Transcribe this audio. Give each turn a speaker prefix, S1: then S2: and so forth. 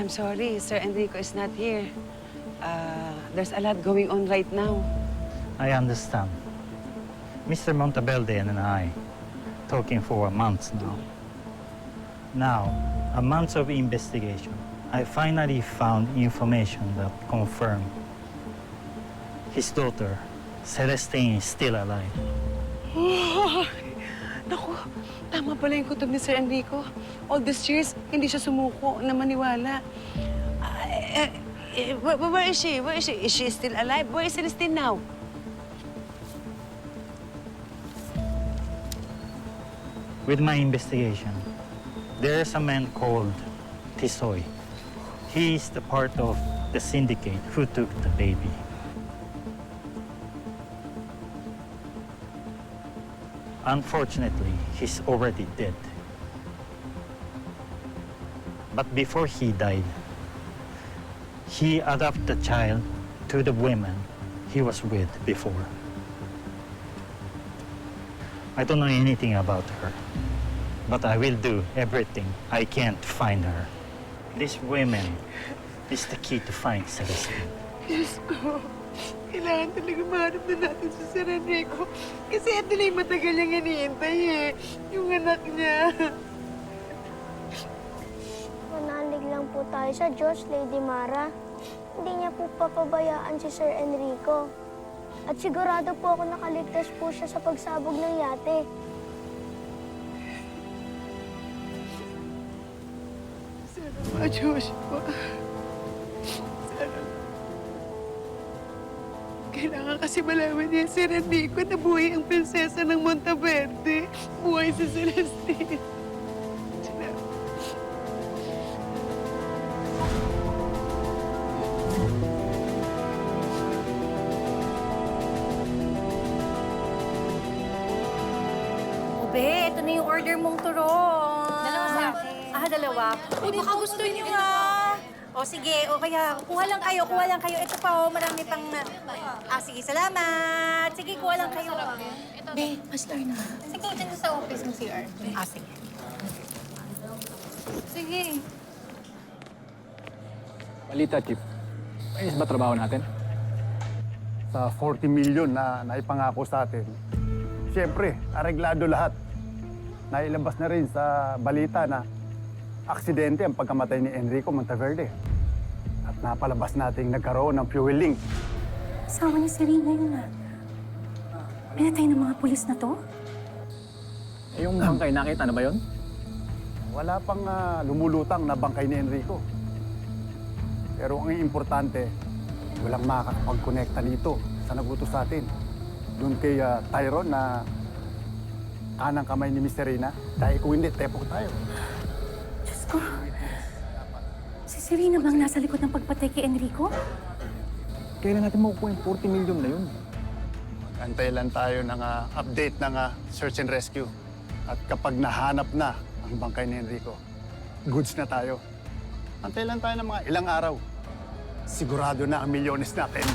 S1: I'm sorry, Sir Enrico is not here. There's a lot going on right now.
S2: I understand. Mr. Monteverde and I talking for months now. Now, a month of investigation, I finally found information that confirmed his daughter, Celestine, is still alive.
S1: Oh, naku, tama pala yung kutob ni Sir Enrico. All these years, hindi siya sumuko na maniwala. Where is she? Where is she? Is she still alive? Where is Celestine now?
S2: With my investigation, there is a man called Tisoy. He is the part of the syndicate who took the baby. Unfortunately, he's already dead. But before he died, he adopted the child to the woman he was with before. I don't know anything about her, but I will do everything I can to find her. This woman is the key to find Celestine.
S1: Diyos ko, kailangan talaga mahanap na natin si Sir Enrico. Kasi ito na yung matagal niyang hinihintay eh. Yung anak niya.
S3: Manalig lang po tayo sa Diyos, Lady Mara. Hindi niya po papabayaan si Sir Enrico. At sigurado po ako nakaligtas po siya sa pagsabog ng yate.
S1: Sana Joshua. Sana. Kailangan kasi malaman niya Sir Enrico na buhay ang prinsesa ng Monteverde. Buhay si Celestine.
S4: Be, ito na yung order mong turon.
S5: Dalawa sa akin.
S4: Dalawa. Uy, baka gusto niyo O sige, o kaya kuha lang kayo, kuha lang kayo. Ito pa marami pang... sige, salamat. Sige, kuha lang kayo.
S5: Be, master na.
S4: Sige, dito sa office ng CR. Sige. Sige.
S6: Balita, Chief. Ayos ba trabaho natin?
S7: Sa 40 million na naipangako sa atin, siyempre, areglado lahat. Nailabas na rin sa balita na aksidente ang pagkamatay ni Enrico Monteverde. At napalabas nating nagkaroon ng fuel leak.
S5: Asawa ni Serena yun na. Pinatay ng mga pulis na to?
S6: Yung bangkay, nakita na ba yun?
S7: Wala pang lumulutang na bangkay ni Enrico. Pero ang importante, walang makakapag-connecta nito sa nagutos sa atin. Doon kay Tyrone na kanang kamay ni Miss Serena. Dahil kung hindi, tepok tayo.
S5: Diyos ko. Si Serena bang nasa likod ng pagpatay kay Enrico?
S6: Kailan natin makukuha yung 40 million na yun?
S7: Antay lang tayo ng update ng search and rescue. At kapag nahanap na ang bangkay ni Enrico, goods na tayo. Antay lang tayo ng mga ilang araw. Sigurado na ang milyones natin.